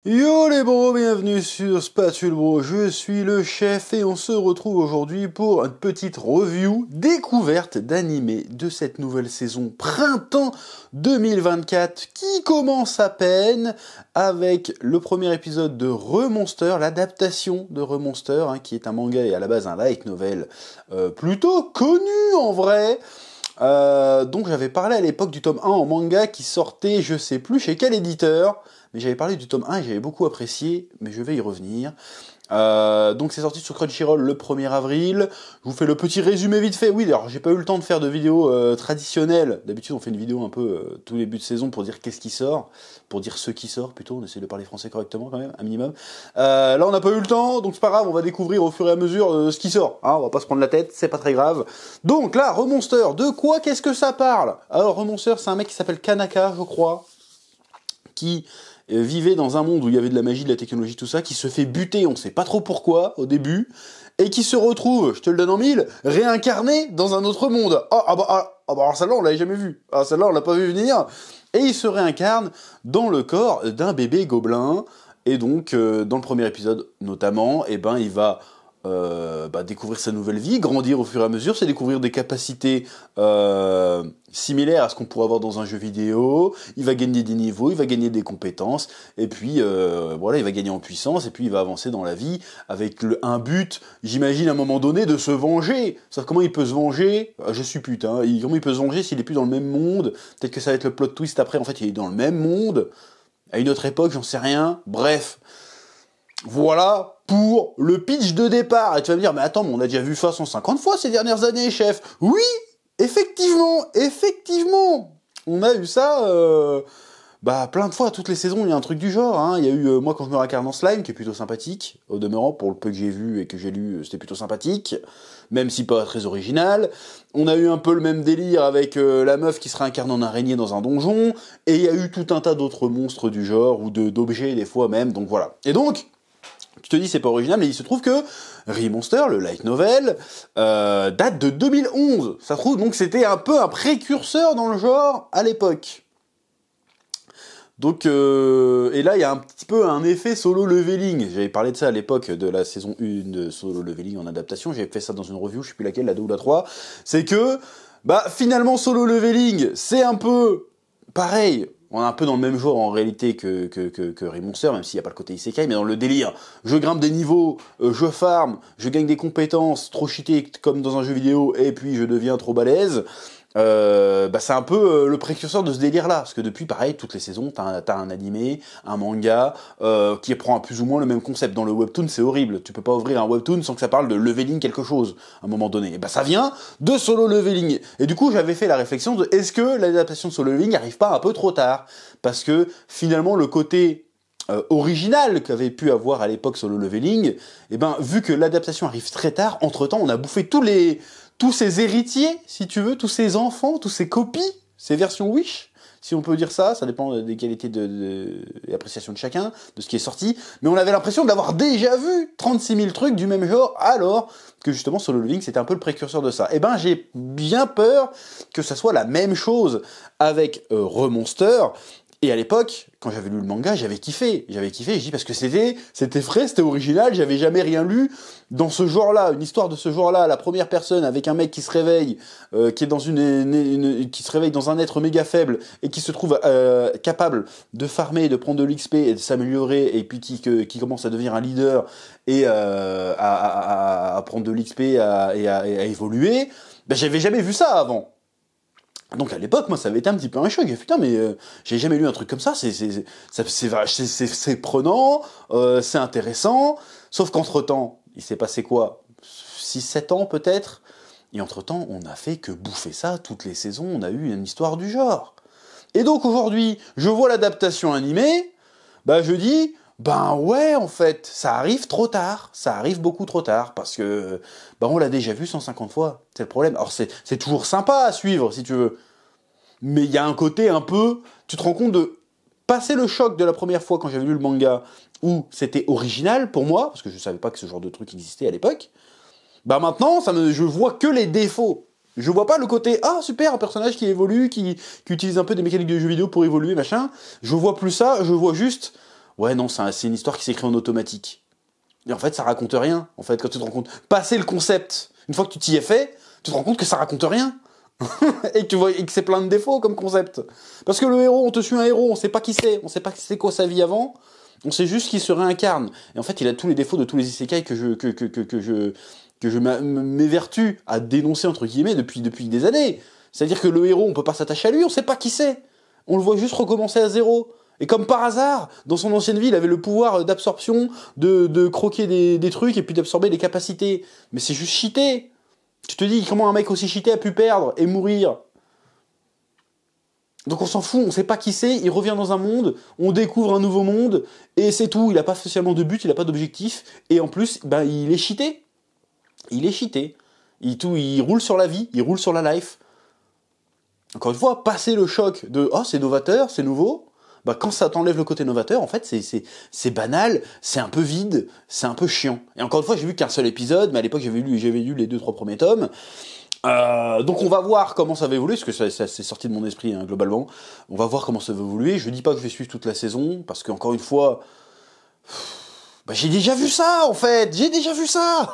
Yo les bros, bienvenue sur Spatule Bro, je suis le chef et on se retrouve aujourd'hui pour une petite review découverte d'animé de cette nouvelle saison printemps 2024 qui commence à peine avec le premier épisode de Remonster, l'adaptation de Remonster, qui est un manga et à la base un light novel plutôt connu en vrai. Donc j'avais parlé à l'époque du tome 1 en manga qui sortait, je sais plus chez quel éditeur, mais j'avais parlé du tome 1 et j'avais beaucoup apprécié, mais je vais y revenir. Donc c'est sorti sur Crunchyroll le 1er avril. Je vous fais le petit résumé vite fait. Oui, alors j'ai pas eu le temps de faire de vidéo traditionnelle. D'habitude on fait une vidéo un peu tous les débuts de saison pour dire qu'est-ce qui sort, pour dire ce qui sort plutôt, on essaie de parler français correctement quand même, un minimum. Là on n'a pas eu le temps, donc c'est pas grave, on va découvrir au fur et à mesure ce qui sort. On va pas se prendre la tête, c'est pas très grave. Donc là, Remonster, de quoi, qu'est-ce que ça parle? Alors Remonster, c'est un mec qui s'appelle Kanaka, je crois, qui vivait dans un monde où il y avait de la magie, de la technologie, tout ça, qui se fait buter, on sait pas trop pourquoi, au début, et qui se retrouve, je te le donne en mille, réincarné dans un autre monde. Alors celle-là, on l'avait jamais vu. Ah, celle-là, on l'a pas vu venir. Et il se réincarne dans le corps d'un bébé gobelin. Et donc, dans le premier épisode, notamment, il va découvrir sa nouvelle vie, grandir au fur et à mesure, c'est découvrir des capacités similaires à ce qu'on pourrait avoir dans un jeu vidéo, il va gagner des niveaux, il va gagner des compétences, et puis il va gagner en puissance, et puis il va avancer dans la vie avec un but, j'imagine à un moment donné, de se venger. Sauf comment il peut se venger, je suis putain, comment il peut se venger s'il est plus dans le même monde, peut-être que ça va être le plot twist après, en fait il est dans le même monde, à une autre époque, j'en sais rien, bref. Voilà pour le pitch de départ. Et tu vas me dire, mais attends, on a déjà vu ça 150 fois ces dernières années, chef. Oui, effectivement. On a eu ça plein de fois. Toutes les saisons, il y a un truc du genre. Il y a eu, moi, quand je me réincarne en slime, qui est plutôt sympathique. Au demeurant, pour le peu que j'ai vu et que j'ai lu, c'était plutôt sympathique. Même si pas très original. On a eu un peu le même délire avec la meuf qui se réincarne en araignée dans un donjon. Et il y a eu tout un tas d'autres monstres du genre, ou d'objets des fois même. Donc voilà. Et donc, tu te dis c'est pas original, mais il se trouve que Remonster, le light novel, date de 2011. Ça se trouve donc c'était un peu un précurseur dans le genre à l'époque. Donc et là il y a un petit peu un effet solo leveling. J'avais parlé de ça à l'époque de la saison 1 de solo leveling en adaptation. J'avais fait ça dans une review, je sais plus laquelle, la 2 ou la 3. C'est que finalement solo leveling, c'est un peu pareil. On est un peu dans le même genre en réalité que Remonster, même s'il n'y a pas le côté isekai, mais dans le délire. Je grimpe des niveaux, je farm, je gagne des compétences, trop cheaté comme dans un jeu vidéo, et puis je deviens trop balèze. C'est un peu le précurseur de ce délire-là, parce que depuis, pareil, toutes les saisons, t'as un animé, un manga, qui prend plus ou moins le même concept. Dans le webtoon, c'est horrible. Tu peux pas ouvrir un webtoon sans que ça parle de leveling quelque chose, à un moment donné. Et ça vient de solo leveling. Et du coup, j'avais fait la réflexion de, est-ce que l'adaptation de solo leveling arrive pas un peu trop tard? Parce que, finalement, le côté original qu'avait pu avoir à l'époque Solo Leveling, vu que l'adaptation arrive très tard, entre-temps, on a bouffé tous ces héritiers, si tu veux, tous ces enfants, tous ces copies, ces versions Wish, si on peut dire ça dépend des qualités de l'appréciation de chacun, de ce qui est sorti, mais on avait l'impression de l'avoir déjà vu 36 000 trucs du même genre, alors que justement Solo Leveling c'était un peu le précurseur de ça. J'ai bien peur que ça soit la même chose avec Remonster. Et à l'époque, quand j'avais lu le manga, j'avais kiffé, je dis parce que c'était frais, c'était original, j'avais jamais rien lu dans ce genre-là, une histoire de ce genre-là, la première personne avec un mec qui se réveille, qui est dans qui se réveille dans un être méga faible et qui se trouve capable de farmer, de prendre de l'XP et de s'améliorer et puis qui commence à devenir un leader et à prendre de l'XP et à évoluer. J'avais jamais vu ça avant. Donc à l'époque, moi, ça avait été un petit peu un choc. Putain, mais j'ai jamais lu un truc comme ça. C'est prenant, c'est intéressant. Sauf qu'entre-temps, il s'est passé quoi? 6-7 ans peut-être. Et entre-temps, on a fait que bouffer ça toutes les saisons. On a eu une histoire du genre. Et donc aujourd'hui, je vois l'adaptation animée. Je dis, ouais, en fait, ça arrive trop tard. Ça arrive beaucoup trop tard. Parce que, on l'a déjà vu 150 fois. C'est le problème. Alors c'est toujours sympa à suivre, si tu veux. Mais il y a un côté un peu... Tu te rends compte de passer le choc de la première fois quand j'avais lu le manga, où c'était original pour moi, parce que je savais pas que ce genre de truc existait à l'époque. Maintenant, je vois que les défauts. Je vois pas le côté, ah super, un personnage qui évolue, qui utilise un peu des mécaniques de jeux vidéo pour évoluer, machin. Je vois plus ça, je vois juste... Ouais, non, c'est une histoire qui s'écrit en automatique. Et en fait, ça raconte rien, en fait, quand tu te rends compte. Passer le concept, une fois que tu t'y es fait, tu te rends compte que ça raconte rien. Et que c'est plein de défauts comme concept. Parce que le héros, on te suit un héros, on sait pas qui c'est, on sait pas c'est quoi sa vie avant, on sait juste qu'il se réincarne. Et en fait, il a tous les défauts de tous les isekai que je m'évertue à dénoncer, entre guillemets, depuis des années. C'est-à-dire que le héros, on peut pas s'attacher à lui, on sait pas qui c'est. On le voit juste recommencer à zéro. Et comme par hasard, dans son ancienne vie, il avait le pouvoir d'absorption, de croquer des trucs et puis d'absorber les capacités. Mais c'est juste cheaté. Tu te dis comment un mec aussi cheaté a pu perdre et mourir. Donc on s'en fout, on sait pas qui c'est, il revient dans un monde, on découvre un nouveau monde, et c'est tout, il a pas spécialement de but, il a pas d'objectif, et en plus, ben, il est cheaté. Il est cheaté. Il roule sur la vie, il roule sur la life. Encore une fois, passer le choc de « Oh, c'est novateur, c'est nouveau », bah, quand ça t'enlève le côté novateur, en fait, c'est banal, c'est un peu vide, c'est un peu chiant. Et encore une fois, j'ai vu qu'un seul épisode, mais à l'époque, j'avais lu les 2-3 premiers tomes. Donc on va voir comment ça va évoluer, parce que ça c'est sorti de mon esprit, hein, globalement. On va voir comment ça va évoluer. Je dis pas que je vais suivre toute la saison, parce qu'encore une fois, bah, j'ai déjà vu ça, en fait. J'ai déjà vu ça.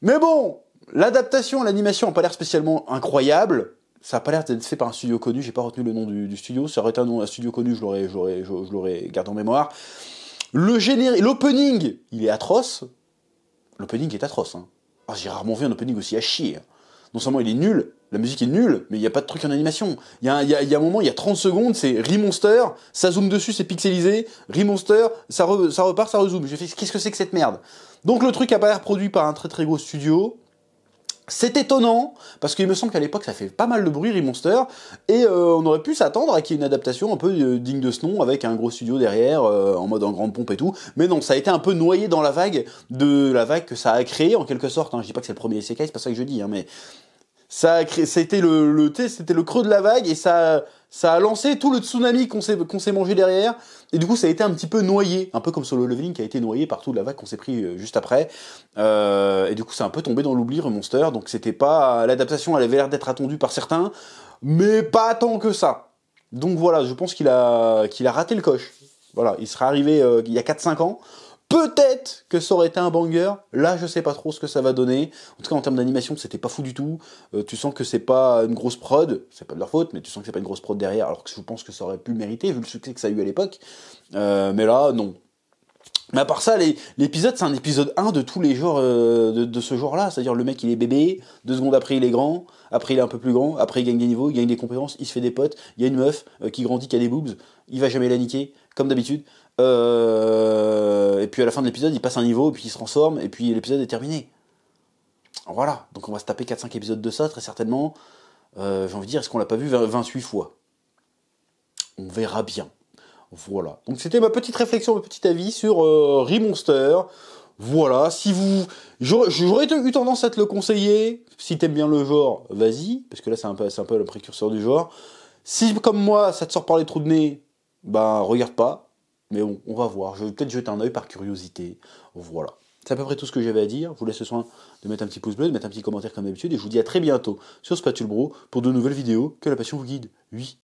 Mais bon, l'adaptation, l'animation n'a pas l'air spécialement incroyable. Ça n'a pas l'air d'être fait par un studio connu, j'ai pas retenu le nom du studio. Ça aurait été un studio connu, je l'aurais gardé en mémoire. L'opening, il est atroce. L'opening est atroce. Hein. Ah, j'ai rarement vu un opening aussi à chier. Non seulement il est nul, la musique est nulle, mais il n'y a pas de truc en animation. Il y a un moment, il y a 30 secondes, c'est Remonster, ça zoome dessus, c'est pixelisé, Remonster, ça repart, ça rezoome. J'ai fait, qu'est-ce que c'est que cette merde? Donc le truc a pas l'air produit par un très très gros studio. C'est étonnant, parce qu'il me semble qu'à l'époque ça fait pas mal de bruit, Remonster, et on aurait pu s'attendre à qu'il y ait une adaptation un peu digne de ce nom, avec un gros studio derrière, en mode en grande pompe et tout, mais non, ça a été un peu noyé dans la vague que ça a créé en quelque sorte, hein. Je dis pas que c'est le premier isekai, c'est pas ça que je dis, hein, mais c'était le creux de la vague, et ça a lancé tout le tsunami qu'on s'est mangé derrière, et du coup ça a été un petit peu noyé, un peu comme Solo Leveling qui a été noyé par toute la vague qu'on s'est pris juste après, et du coup c'est un peu tombé dans l'oubli, Remonster, donc c'était pas, l'adaptation elle avait l'air d'être attendue par certains, mais pas tant que ça. Donc voilà, je pense qu'il a raté le coche. Voilà, il serait arrivé il y a 4-5 ans, peut-être que ça aurait été un banger, là je sais pas trop ce que ça va donner, en tout cas en termes d'animation c'était pas fou du tout, tu sens que c'est pas une grosse prod, c'est pas de leur faute, mais tu sens que c'est pas une grosse prod derrière, alors que je pense que ça aurait pu le mériter vu le succès que ça a eu à l'époque, mais là non. Mais à part ça, l'épisode c'est un épisode 1 de tous les genres de ce genre-là, c'est-à-dire le mec il est bébé, 2 secondes après il est grand, après il est un peu plus grand, après il gagne des niveaux, il gagne des compétences, il se fait des potes, il y a une meuf qui grandit, qui a des boobs, il va jamais la niquer, comme d'habitude, et puis à la fin de l'épisode il passe un niveau, et puis il se transforme, et puis l'épisode est terminé. Voilà, donc on va se taper 4-5 épisodes de ça très certainement, j'ai envie de dire, est-ce qu'on l'a pas vu 28 fois? On verra bien. Voilà, donc c'était ma petite réflexion, mon petit avis sur Remonster. Voilà, si vous... J'aurais eu tendance à te le conseiller, si t'aimes bien le genre, vas-y, parce que là c'est un peu le précurseur du genre. Si comme moi, ça te sort par les trous de nez, bah regarde pas, mais bon, on va voir, je vais peut-être jeter un œil par curiosité, voilà. C'est à peu près tout ce que j'avais à dire, je vous laisse le soin de mettre un petit pouce bleu, de mettre un petit commentaire comme d'habitude, et je vous dis à très bientôt sur Spatule Bro pour de nouvelles vidéos, que la passion vous guide, oui.